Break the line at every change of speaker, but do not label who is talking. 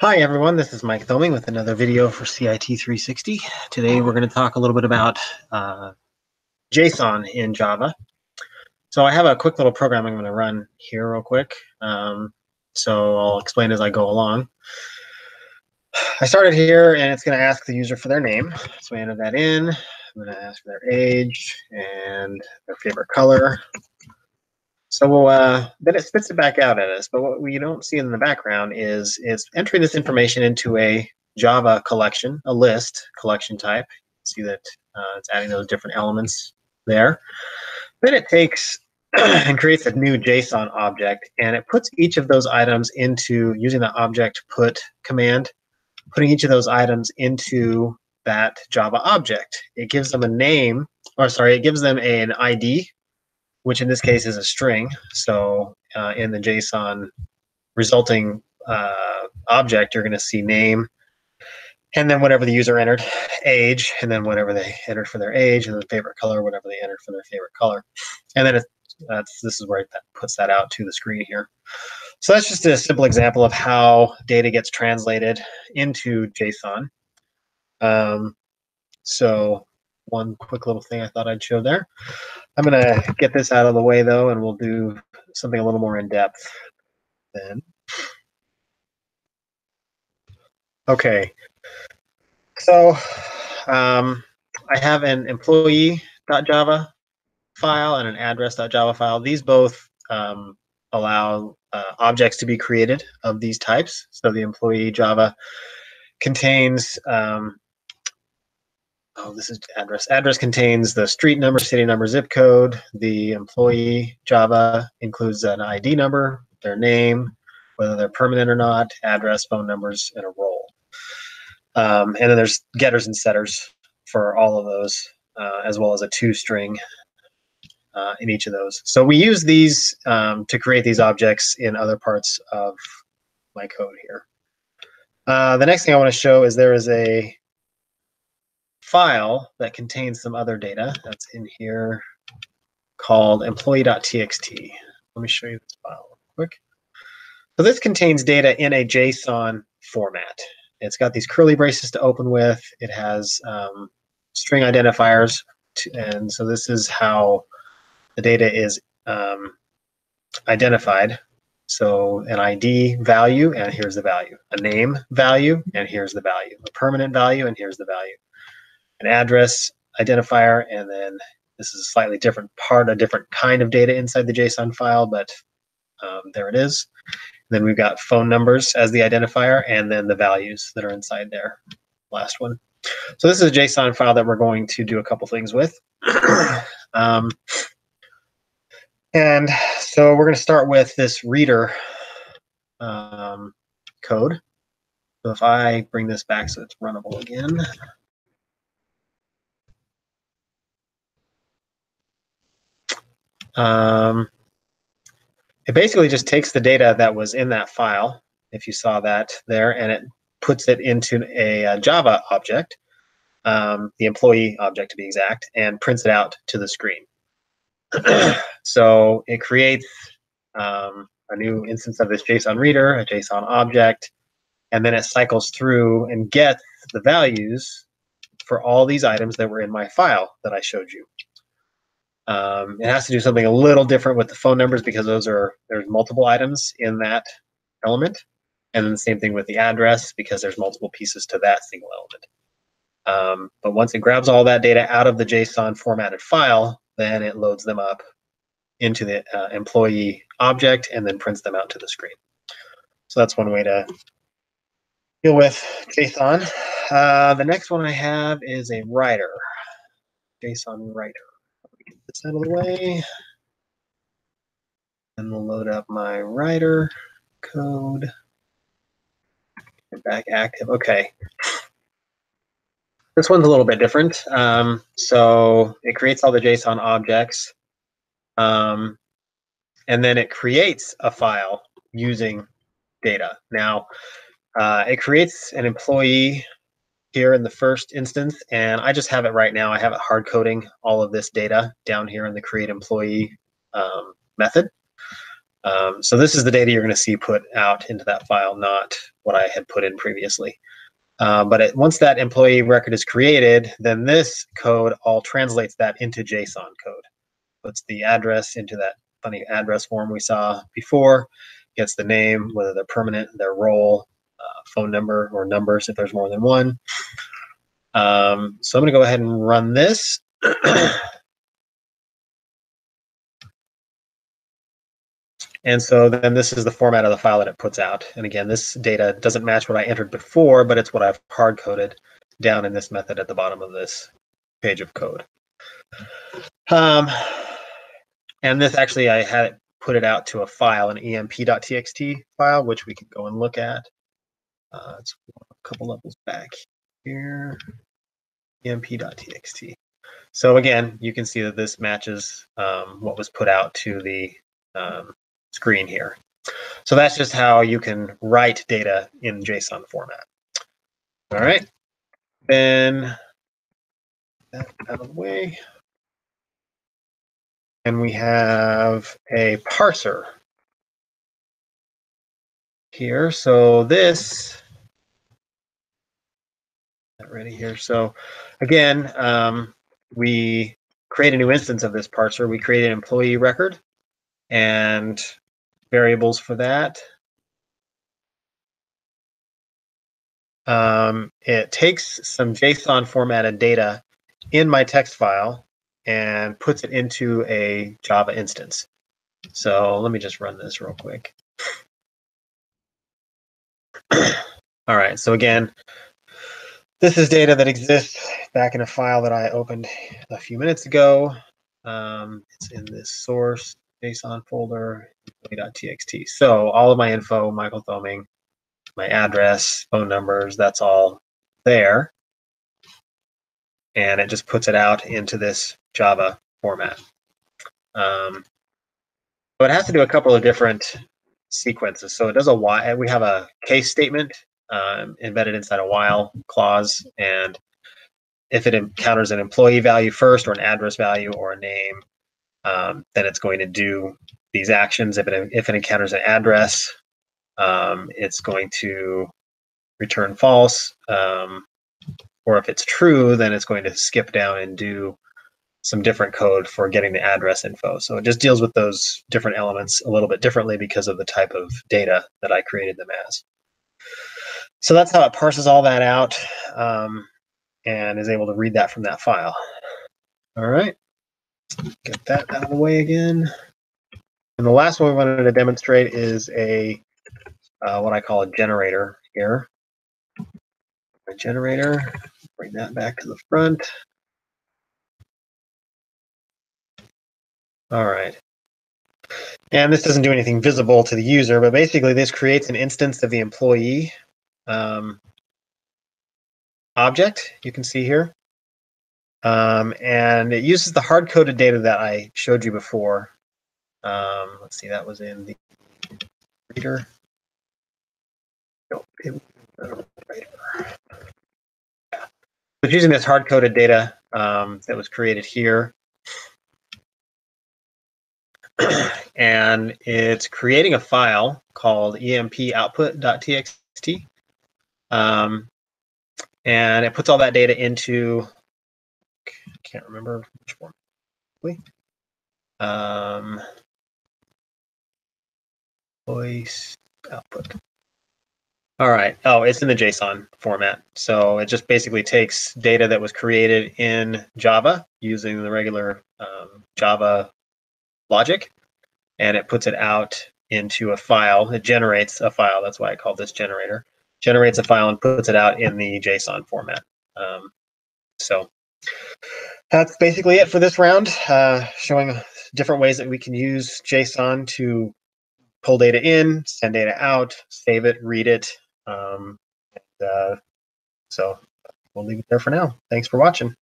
Hi everyone, this is Mike Thoming with another video for CIT 360. Today we're going to talk a little bit about JSON in Java. So I have a quick little program I'm going to run here real quick. So I'll explain as I go along. I started here and it's going to ask the user for their name. So I enter that in. I'm going to ask for their age and their favorite color. So then it spits it back out at us. But what we don't see in the background is it's entering this information into a Java collection, a list collection type. See that it's adding those different elements there. Then it takes and creates a new JSON object, and it puts each of those items into, using the object put command, putting each of those items into that Java object. It gives them a name, or sorry, it gives them an ID, which in this case is a string. So in the JSON resulting object, you're going to see name, and then whatever the user entered, age, and then whatever they entered for their age, and then favorite color, whatever they entered for their favorite color. And then this is where it puts that out to the screen here. So that's just a simple example of how data gets translated into JSON. So one quick little thing I thought I'd show there. I'm going to get this out of the way, though, and we'll do something a little more in-depth then. Okay. So I have an employee.java file and an address.java file. These both allow objects to be created of these types. So the employee Java contains this is address. Address contains the street number, city number, zip code. The employee Java includes an ID number, their name, whether they're permanent or not, address, phone numbers, and a role. And then there's getters and setters for all of those, as well as a toString in each of those. So we use these to create these objects in other parts of my code here. The next thing I want to show is there is a file that contains some other data that's in here called employee.txt. Let me show you this file real quick. So this contains data in a JSON format. It's got these curly braces to open with. It has string identifiers, and so this is how the data is identified. So an ID value, and here's the value. A name value, and here's the value. A permanent value, and here's the value. An address identifier, and then this is a slightly different part, a different kind of data inside the JSON file, but there it is. And then we've got phone numbers as the identifier, and then the values that are inside there, last one. So this is a JSON file that we're going to do a couple things with. And so we're going to start with this reader code. So if I bring this back so it's runnable again. It basically just takes the data that was in that file, if you saw that there, and it puts it into a Java object, the employee object to be exact, and prints it out to the screen. So it creates a new instance of this JSON reader, a JSON object, and then it cycles through and gets the values for all these items that were in my file that I showed you. It has to do something a little different with the phone numbers because there's multiple items in that element, and then the same thing with the address because there's multiple pieces to that single element. But once it grabs all that data out of the JSON formatted file, then it loads them up into the employee object and then prints them out to the screen. So that's one way to deal with JSON. The next one I have is a writer, JSON writer. Get this out of the way. And we'll load up my writer code. Get back active. Okay. This one's a little bit different. So it creates all the JSON objects. And then it creates a file using data. Now, it creates an employee here in the first instance, and I just have it right now. I have it hard coding all of this data down here in the create employee method. So this is the data you're going to see put out into that file, not what I had put in previously. But once that employee record is created, then this code all translates that into JSON code. Puts the address into that funny address form we saw before, gets the name, whether they're permanent, their role, phone number, or numbers if there's more than one. So I'm going to go ahead and run this. And so then this is the format of the file that it puts out. And again, this data doesn't match what I entered before, but it's what I've hard-coded down in this method at the bottom of this page of code. And this actually, I had it put it out to a file, an emp.txt file, which we could go and look at. It's a couple levels back here, emp.txt. So again, you can see that this matches what was put out to the screen here. So that's just how you can write data in JSON format. All right, then that out of the way. And we have a parser here. So this, not ready here. So again, we create a new instance of this parser. We create an employee record and variables for that. It takes some JSON formatted data in my text file and puts it into a Java instance. So let me just run this real quick. All right, so again, this is data that exists back in a file that I opened a few minutes ago. It's in this source JSON folder, employee.txt. So all of my info, Michael Thoming, my address, phone numbers, that's all there. And it just puts it out into this Java format. So it has to do a couple of different sequences. So it does a while. We have a case statement embedded inside a while clause, and if it encounters an employee value first, or an address value, or a name, then it's going to do these actions. If it encounters an address, it's going to return false. Or if it's true, then it's going to skip down and do some different code for getting the address info. So it just deals with those different elements a little bit differently because of the type of data that I created them as. So that's how it parses all that out and is able to read that from that file. All right, get that out of the way again. And the last one we wanted to demonstrate is a what I call a generator here. A generator, bring that back to the front. All right. And this doesn't do anything visible to the user, but basically this creates an instance of the employee object, you can see here. And it uses the hard-coded data that I showed you before. Let's see, that was in the reader. No, it was the writer. Yeah. It's using this hard-coded data that was created here. And it's creating a file called emp.output.txt. And it puts all that data into, I can't remember which form. Voice output. All right. Oh, it's in the JSON format. So it just basically takes data that was created in Java using the regular Java logic, and it puts it out into a file. It generates a file. That's why I call this generator. Generates a file and puts it out in the JSON format. So that's basically it for this round, showing different ways that we can use JSON to pull data in, send data out, save it, read it. So we'll leave it there for now. Thanks for watching.